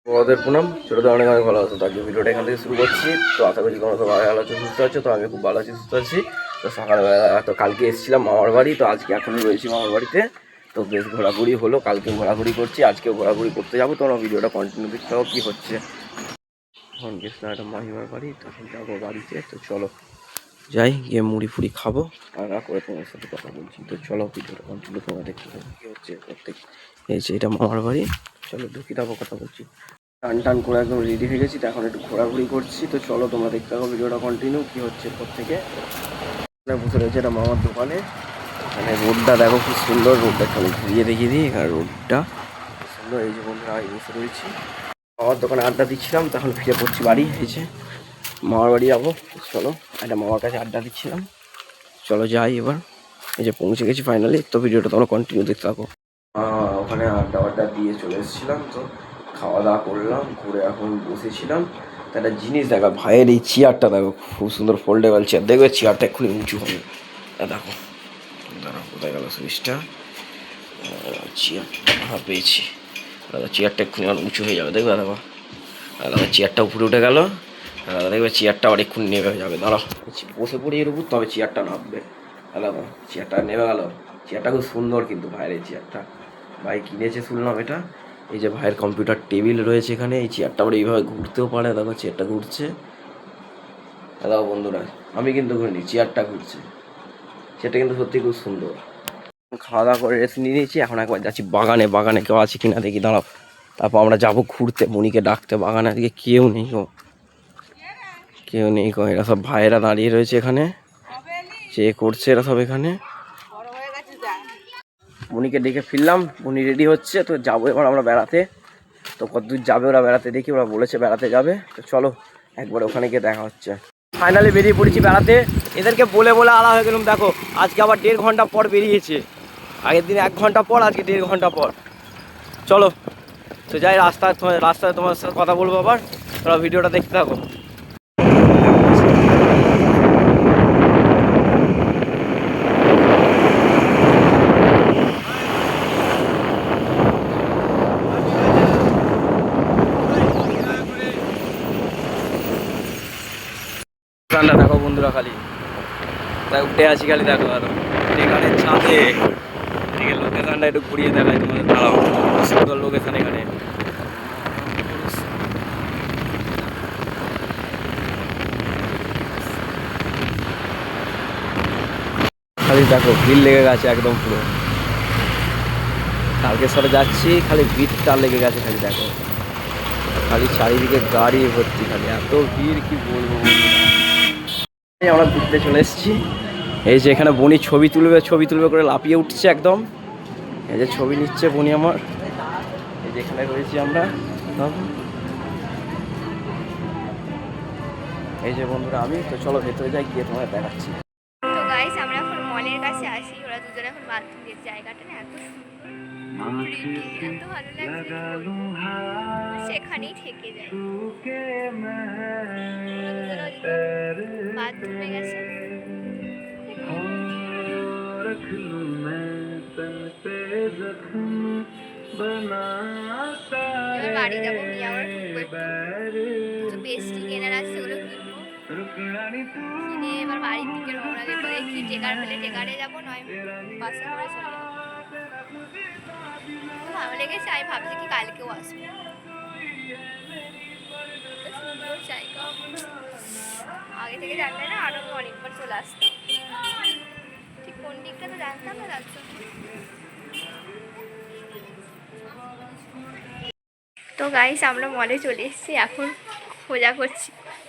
বড়দের প্রণাম, ছোটদের অনেক অনেক ভালো আছো। তাকে ভিডিওটা এখান থেকে শুরু করছি। তো আশা করছি তোমরা সব ভালো আছো, সুস্থ আছো। তো আমি খুব ভালো আছি, সুস্থ আছি। তো সকালবেলা তো কালকে এসেছিলাম মামার বাড়ি, তো আজকে এখনই রয়েছি মামার বাড়িতে। তো বেশ ঘোরাঘুরি হলো, কালকে ঘোরাঘুরি করছি, আজকেও ঘোরাঘুরি করতে যাবো। তোমরা ভিডিওটা কন্টিনিউ দেখতে পাবো কী হচ্ছে। এখন গেছিলাম একটা মাহিমার বাড়ি, তখন যাবো বাড়িতে। তো চলো যাই, গিয়ে মুড়ি ফুড়ি খাবো আর করে তোমার সাথে কথা বলছি। তো চলো ভিডিওটা কন্টিনিউ তোমরা দেখতে পাবো কী হচ্ছে প্রত্যেক। এই যে এটা মামার বাড়ি, চলো ঢুকি তারপর কথা বলছি। টান টান করে একদম রেডি হয়ে গেছি, তো এখন একটু ঘোরাঘুরি করছি। তো চলো তোমরা দেখতে থাকো ভিডিওটা কন্টিনিউ কী হচ্ছে এরপর থেকে। বসে রয়েছে এটা মামার দোকানে। এখানে রোডটা দেখো খুব সুন্দর, রোডটা একটু ঘুরিয়ে দেখিয়ে দিই। আর রোডটা খুব সুন্দর। এই যে বন্ধুরা আমি বসে রয়েছি মামার দোকানে, আড্ডা দিচ্ছিলাম, তখন ফিরে পড়ছি বাড়ি। এই যে মামার বাড়ি যাবো, চলো একটা মামার কাছে আড্ডা দিচ্ছিলাম, চলো যাই এবার। এই যে পৌঁছে গেছি ফাইনালি। তো ভিডিওটা তোমরা কন্টিনিউ দেখতে থাকো। ওখানে আড্ডা আড্ডা দিয়ে চলে এসেছিলাম, তো খাওয়া দাওয়া করলাম, ঘুরে এখন বসেছিলাম। তো একটা জিনিস দেখা, ভাইয়ের এই চেয়ারটা দেখো, খুব সুন্দর ফোল্ডেবল চেয়ার। দেখবে চেয়ারটা এক্ষুনি উঁচু হবে। দেখো দাঁড়াও, কোথায় গেল সুইচটা? চেয়ারটা পেয়েছি। দাদা চেয়ারটা এক্ষুনি আমার উঁচু হয়ে যাবে, দেখবে দাদা। দাদা চেয়ারটা উপরে উঠে গেল। দাদা দেখবে চেয়ারটা আবার এক্ষুনি নেমে যাবে। দাঁড়াও, বসে পড়ি এর উপর, তবে চেয়ারটা নামবে। দাদা চেয়ারটা নেমে গেল। চেয়ারটা খুব সুন্দর কিন্তু ভাইয়ের এই চেয়ারটা, ভাই কিনেছে শুনলাম এটা। এই যে ভাইয়ের কম্পিউটার টেবিল রয়েছে এখানে। এই চেয়ারটা আবার এইভাবে ঘুরতেও পারে, দেখো চেয়ারটা ঘুরছে। দাদা বন্ধুরা, আমি কিন্তু ঘুরিনি, চেয়ারটা ঘুরছে। চেয়ারটা কিন্তু সত্যি খুব সুন্দর। খাওয়া দাওয়া করে রেস্ট নিয়ে নিয়েছি, এখন একবার যাচ্ছি বাগানে। বাগানে কেউ আছে কিনা দেখি, দাঁড়াও। তারপর আমরা যাবো ঘুরতে, মনিকে ডাকতে। বাগানে দিকে কেউ নেই গো, কেউ নেই গো। এরা সব ভাইয়েরা দাঁড়িয়ে রয়েছে এখানে, যে করছে এরা সব এখানে। মনিকে ডেকে ফিরলাম, মনি রেডি হচ্ছে। তো যাবো এবার আমরা বেড়াতে। তো কতদূর যাবে ওরা বেড়াতে দেখি, ওরা বলেছে বেড়াতে যাবে। তো চলো একবার ওখানে গিয়ে দেখা হচ্ছে। ফাইনালি বেরিয়ে পড়েছি বেড়াতে। এদেরকে বলে বলে আলা হয়ে গেলাম, দেখো আজকে আবার 1.5 ঘন্টা পর বেরিয়েছে। আগের দিন 1 ঘন্টা পর, আজকে 1.5 ঘন্টা পর। চলো তো যাই, রাস্তায় তোমার সাথে কথা বলবো আবার। তোমরা ভিডিওটা দেখতে থাকো। ঠান্ডা দেখো বন্ধুরা, খালি তাই উঠে আছি খালি, দেখো আরো এখানে ছাদে। এদিকে লোকেশনটা একটু ঘুরিয়ে দেখায় তোমাদের, দাঁড়াও। সুন্দর লোকেশন এখানে। খালি দেখো ভিড় লেগে গেছে একদম পুরো। কালকে সরে যাচ্ছি, খালি ভিড়টা লেগে গেছে। খালি দেখো, খালি চারিদিকে গাড়ি ভর্তি, খালি এত ভিড় কি বলবো। আমরা ঘুরতে চলে এসেছি। এই যে এখানে বনি ছবি তুলবে করে লাফিয়ে উঠছে একদম। এই যে ছবি নিচ্ছে বনি আমার। এই যে এখানে রয়েছি আমরা। এই যে বন্ধুরা আমি, তো চলো ভেতরে যাই, গিয়ে তোমাদের দেখাচ্ছি। তো গাইস আমরা এখন মলের কাছে আসি। ওরা দুজনে এখন বাথরুম দিয়েছে। জায়গাটা না এত সুন্দর, এত ভালো লাগছে, সেখানেই থেকে যায়। বাথরুমে গেছে। এবার বাড়ি যাবো, নিয়ে আবার কিছু পেস্ট্রি কেনার আছে, সেগুলো কিনবো। কিনে এবার বাড়ির দিকে রওনা দেবো। দেখি টেকার পেলে টেকারে যাবো, নয় বাসে করে চলে যাবো। ভালো লেগেছে, আমি ভাবছি কি কালকেও আসবো। সুন্দর জায়গা, আগে থেকে জানলে না আরো অনেকবার চলে আসতাম। ঠিক কোন দিকটা তো জানতাম না, যাচ্ছ। তো গাইস আমরা মলে চলে এসেছি, এখন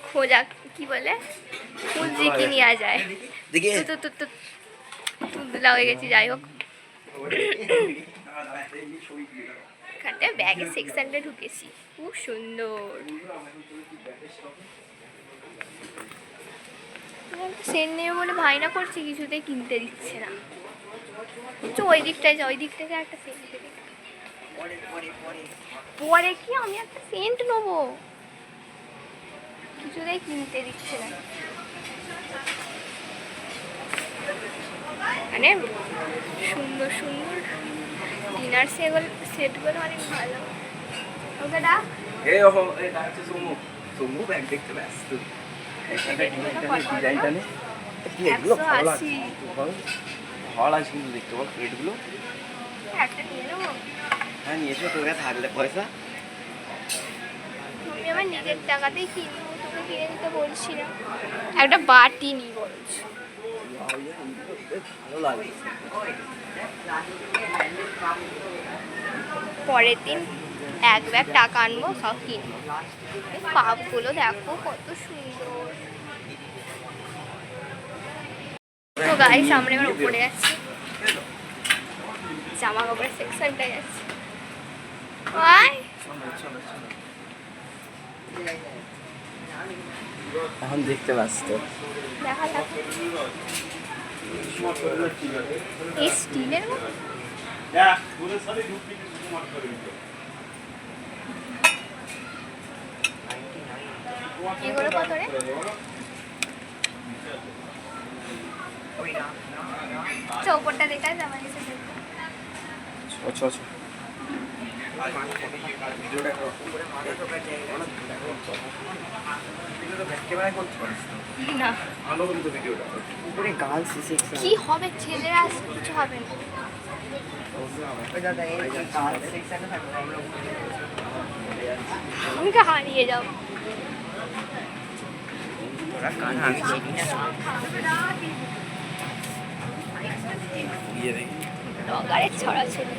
খোঁজা কি বলে, খুঁজছি কি নেওয়া যায়। তুলা হয়ে গেছি। যাই হোক, এখানটায় ব্যাগের সেকশনটা ঢুকেছি, খুব সুন্দর। সেন্ট নেবে বলে ভাইনা করছে, কিছুতেই কিনতে দিচ্ছে না। ওই দিকটায় যা, ওই দিকটায় যা, একটা সেন্ট দেবে। পরে কি আমি একটা সেন্ট নেবো, কিছুতেই কিনতে দিচ্ছে না। মানে সুন্দর সুন্দর ডিনার সেটগুলো অনেক ভালো। ওকে ডাক। ডাকছে সোমু। সোমু ব্যাগ দেখতে ব্যস্ত। ডিজাইনটা নেই কি এগুলো ভালো লাগছে 180 ভালো লাগছে কিন্তু দেখতে বল প্লেটগুলো। একটা নিয়ে নেবো। হ্যাঁ নিয়েছো তোর কাছে থাকলে পয়সা। আমি আমার নিজের টাকাতেই কিনবো, তোকে কিনে দিতে বলছি না। একটা বাটি নিই বলছি। ভালো লাগে। পরের দিন এক ব্যাগ টাকা আনবো, সব কিনবো। এই কাপগুলো দেখো কত সুন্দর। তো গাইস আমরা এবার উপরে যাচ্ছি, জামা কাপড়ের সেকশনটা যাচ্ছি। এখন দেখতে ব্যস্ত। দেখা যাক এই স্টিলের এগুলো কত রে? চৌপটটা দেখা যাবে কিছু দেখবো। আচ্ছা আচ্ছা না উপরে গার্লস সেকশন কি হবে, ছেলেরা আসলে কিছু হবে না। আমাকে হারিয়ে যাও। রগারের ছড়াছড়ি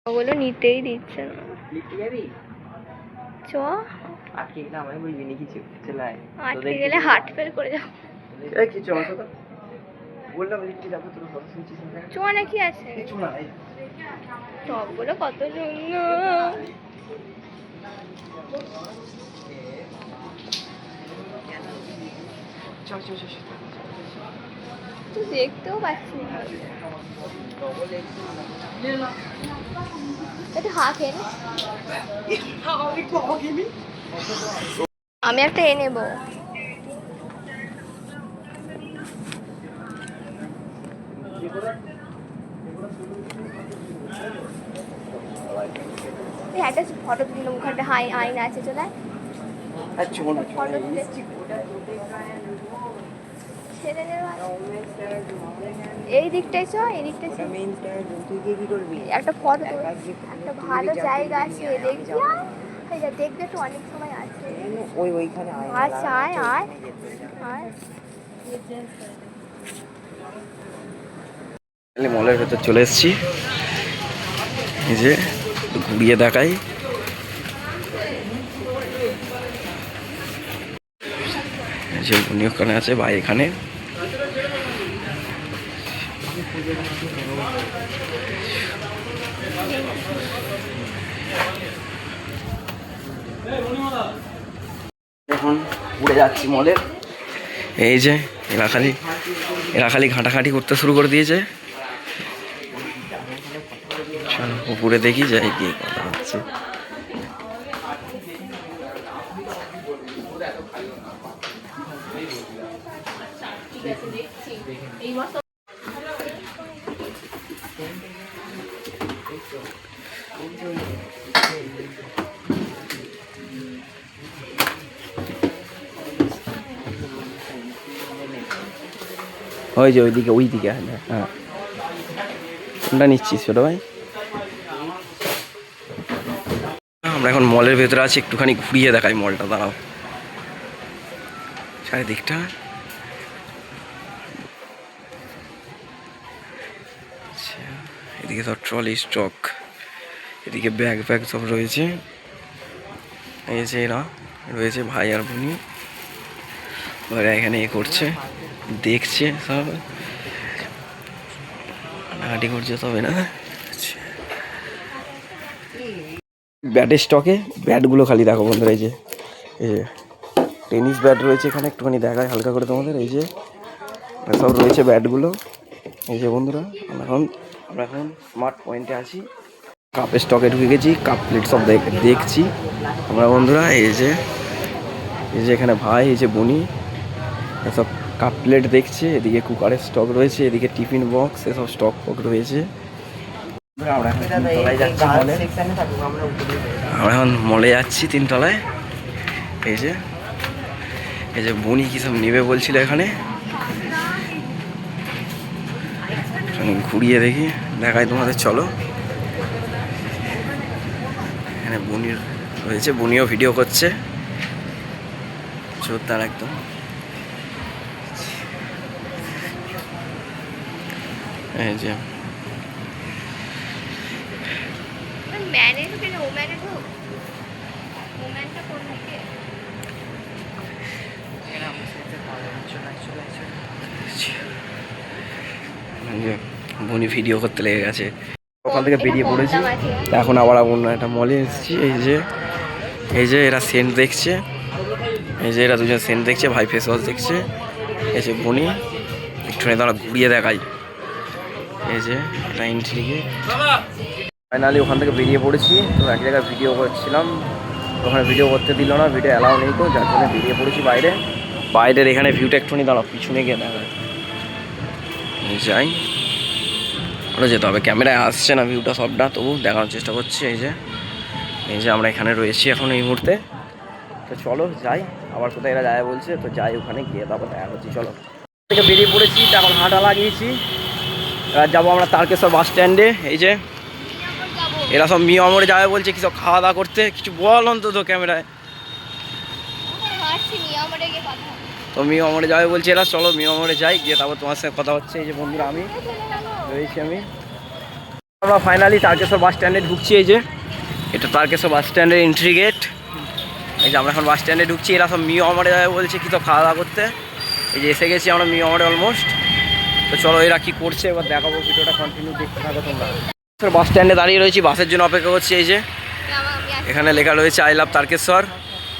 ওগুলো নিতেই দিচ্ছে না। চ আটকে গেলে আমায় বলবি নাকি চলাই আটকে গেলে হার্ট ফেল করে যাও। এই কিছু আমার সাথে বললাম লিখতে যাবো তোর ফটো শুনছিস না চ নাকি আছে কিছু না সবগুলো কত সুন্দর। চল চল চল তুই দেখতেও পাচ্ছি না। একটু হা খেয়ে নে। আমি একটা এ নেবো। একটা ফটো তুলে ওখানটা আয়না আছে, চলে ফটো তুলে এই দিকটাই চ, এই দিকটাই চ। একটা ফটো একটা ভালো জায়গা আছে দেখবি, দেখবে তো অনেক সময় আছে। ওইখানে আচ্ছা আয় আয় আয়। মলের ভেতর চলে এসেছি, এই যে ঘুরিয়ে দেখাই। যে উনি ওখানে আছে ভাই এখানে। এখন উড়ে যাচ্ছি মলের। এই যে এরা খালি ঘাঁটাঘাঁটি করতে শুরু করে দিয়েছে। চলো উপরে দেখি যাই কি কথা হচ্ছে। ওই যে ওইদিকে হ্যাঁ কোনটা নিচ্ছিস ছোট ভাই? আমরা এখন মলের ভেতরে আছি, একটুখানি ঘুরিয়ে দেখাই মলটা, দাঁড়াও। চারিদিকটা এদিকে সব ট্রলি স্টক, এদিকে ব্যাগ সব রয়েছে। এই যে এরা রয়েছে ভাই আর বোনি, ওরা এখানে এ করছে, দেখছে সব হাঁটি করছে তবে না। ব্যাটের স্টকে ব্যাটগুলো খালি দেখো বন্ধুরা, এই যে টেনিস ব্যাট রয়েছে এখানে, একটুখানি দেখায় হালকা করে তোমাদের। এই যে সব রয়েছে ব্যাটগুলো, এই যে বন্ধুরা আমরা এখন স্মার্ট পয়েন্টে আছি। কাপের স্টকে ঢুকে গেছি, কাপ প্লেট সব দেখছি আমরা বন্ধুরা। এই যে এখানে ভাই, এই যে বনি এসব কাপ প্লেট দেখছে। এদিকে কুকারের স্টক রয়েছে, এদিকে টিফিন বক্স এসব স্টক রয়েছে। আমরা এখন তিনতলায় যাচ্ছি মলে। আমরা এখন মলে যাচ্ছি তিনতলায়। এই যে বনি কি সব নেবে বলছিল এখানে, ঘুরিয়ে দেখি দেখাই তোমাদের, চলো। এখানে বনি রয়েছে, বনিও ভিডিও করছে জোরদার একদম। এই যে বনি ভিডিও করতে লেগে গেছে, ওখান থেকে বেরিয়ে পড়েছি। এখন আবার অন্য একটা মলে এসেছি। এই যে এরা সেন্ট দেখছে, এই যে এরা দুজন সেন্ট দেখছে, ভাই ফেস ওয়াশ দেখছে। এই যে বনি একটুখানি তারা ঘুরিয়ে দেখাই। এই যে এটা এন্ট্রিকে ফাইনালি ওখান থেকে বেরিয়ে পড়েছি। তো এক জায়গায় ভিডিও করছিলাম, ওখানে ভিডিও করতে দিল না, ভিডিও অ্যালাউ নেই, তো যার জন্য বেরিয়ে পড়েছি বাইরের এখানে ভিউটা একটুখানি দাঁড়াও, পিছনে গিয়ে দেখা যাই। ওটা যেতে হবে, ক্যামেরায় আসছে না ভিউটা সবটা, তবু দেখানোর চেষ্টা করছি। এই যে আমরা এখানে রয়েছি এখন এই মুহূর্তে। তো চলো যাই, আবার কোথায় এরা যায় বলছে, তো যাই ওখানে গিয়ে তারপর দেখা করছি। চলো থেকে বেরিয়ে পড়েছি, এখন হাঁটা লাগিয়েছি। এবার যাবো আমরা তারকেশ্বর বাস স্ট্যান্ডে। এই যে এরা সব মিয়ামরে যাবে বলছে, কি সব খাওয়া দাওয়া করতে, কিছু বল অন্তত ক্যামেরায়। তো মিয়ামরে যাবে বলছে এরা, চলো মিয়ামরে যাই, গিয়ে তারপর তোমার সাথে কথা হচ্ছে। এই যে বন্ধুরা আমি আমরা ফাইনালি তারকেশ্বর বাস স্ট্যান্ডে ঢুকছি। এই যে এটা তারকেশ্বর বাস স্ট্যান্ডের এন্ট্রি গেট। এই যে আমরা এখন বাস স্ট্যান্ডে ঢুকছি, এরা সব মিয়ামরে যাবে বলছে কি তো খাওয়া দাওয়া করতে। এই যে এসে গেছি আমরা মিয়ামরে অলমোস্ট। তো চলো এরা কি করছে এবার দেখাবো, ভিডিওটা কন্টিনিউ দেখতে থাকো তোমরা। বাস স্ট্যান্ডে দাঁড়িয়ে রয়েছি, বাসের জন্য অপেক্ষা করছি। এই যে এখানে লেখা রয়েছে আই লাভ তারকেশ্বর।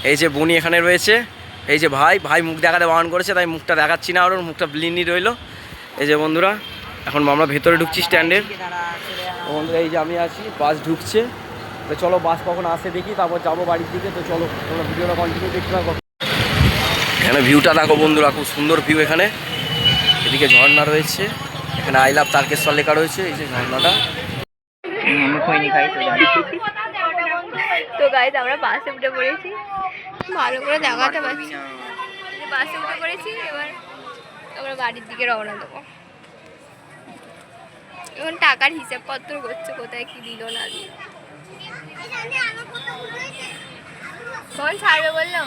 এই যে বনি এখানে রয়েছে। এই যে ভাই মুখ দেখাতে বারণ করেছে, তাই মুখটা দেখাচ্ছি না, আর ওর মুখটা ব্লিনি রইলো। এই যে বন্ধুরা এখন আমরা ভেতরে ঢুকছি স্ট্যান্ডের। বন্ধুরা এই যে আমি আছি, বাস ঢুকছে। তো চলো বাস কখন আসে দেখি, তারপর যাবো বাড়ির দিকে। তো চলো তোমরা ভিডিওটা কন্টিনিউ দেখতে থাকো। এখানে ভিউটা দেখো বন্ধুরা, খুব সুন্দর ভিউ। এখানে এদিকে ঝর্ণা রয়েছে, এখানে আই লাভ তারকেশ্বর লেখা রয়েছে। এই যে ঝর্ণাটা তো গাইজ আমরা বাসে উঠে পড়েছি, ভালো করে দেখাতে পারছি। বাসে উঠে পড়েছি, এবার আমরা বাড়ির দিকে রওনা দেবো। এখন টাকার হিসাবপত্র করছে, কোথায় কি দিল না দিল। কখন ছাড়বে বললো?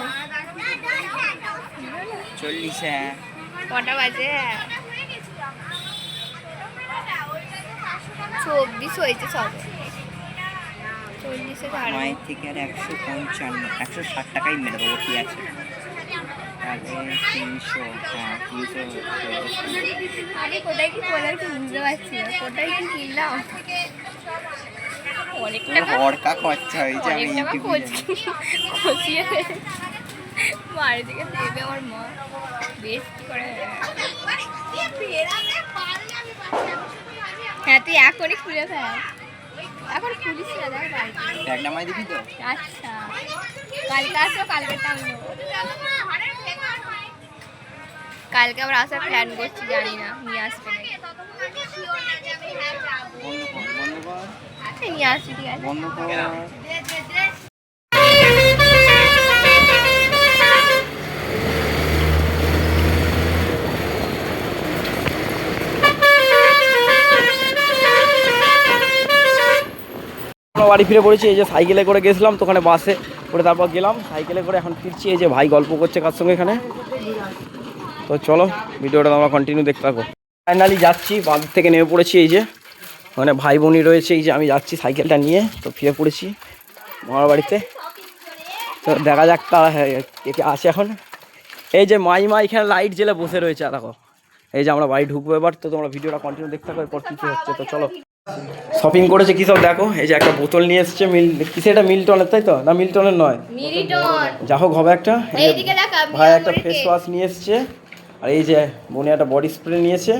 40 কটা বাজে? 24 হয়েছে সবে। 40-এ ছাড়বে। মায়ের থেকে আর 155 160 টাকাই মেরে দেবো, কি আছে তাহলে 300। হ্যাঁ 300। আরে কোথায় কি করলাম কি বুঝতে পারছি না, কোথায় কি কিনলাম। অনেক টাকা হড়কা খরচা হয়েছে। আমি খসিয়ে বাড়ি থেকে দেবে আমার মা, বেশ কি করে। হ্যাঁ তুই এখনই খুলে ফেল, এখন খুলিস না, দেখ একটা মাই দিবি তো। আচ্ছা কালকে আসো, কালকে টাইম নেবো। কালকে আবার আসার প্ল্যান করছি, জানি না নিয়ে আসবে না। নিয়ে আসবি, ঠিক আছে। বন্ধ কর। বাড়ি ফিরে পড়েছি। এই যে সাইকেলে করে গেছিলাম, তো ওখানে বাসে করে তারপর গেলাম, সাইকেলে করে এখন ফিরছি। এই যে ভাই গল্প করছে কার সঙ্গে এখানে। তো চলো ভিডিওটা তোমরা কন্টিনিউ দেখতে থাকো। ফাইনালি যাচ্ছি, বাস থেকে নেমে পড়েছি। এই যে মানে ভাই বোনই রয়েছে। এই যে আমি যাচ্ছি সাইকেলটা নিয়ে, তো ফিরে পড়েছি আমার বাড়িতে। তো দেখা যাক তারা কে আসে এখন। এই যে মাইমা এখানে লাইট জ্বেলে বসে রয়েছে, দেখো। এই যে আমরা বাড়ি ঢুকবো এবার, তো তোমরা ভিডিওটা কন্টিনিউ দেখতে থাকো এরপর কী কী হচ্ছে। তো চলো শপিং করেছে কি সব দেখো। এই যে একটা বোতল নিয়ে এসছে, কিসে এটা মিল্টনের, তাই তো? না মিল্টনের নয়, যা হোক হবে একটা। ভাই একটা ফেস ওয়াশ নিয়ে এসছে, আর এই যে বোনে একটা বডি স্প্রে নিয়েছে,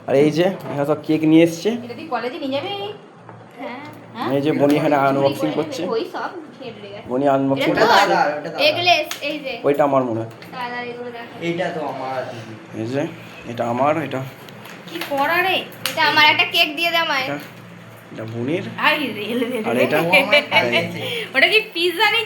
আর এই যে এখানে সব কেক নিয়ে এসছে। এই যে বনি এখানে আনবক্সিং করছে, বনি আনবক্সিং করছে। ওইটা আমার মনে হয়, এইটা তো আমার। এই যে এটা আমার, এটা কি করা রে, এটা আমার। একটা কেক দিয়ে দে আমায়। এটা মুনির আই রেল আর এটা ওটা কি পিৎজা নিয়ে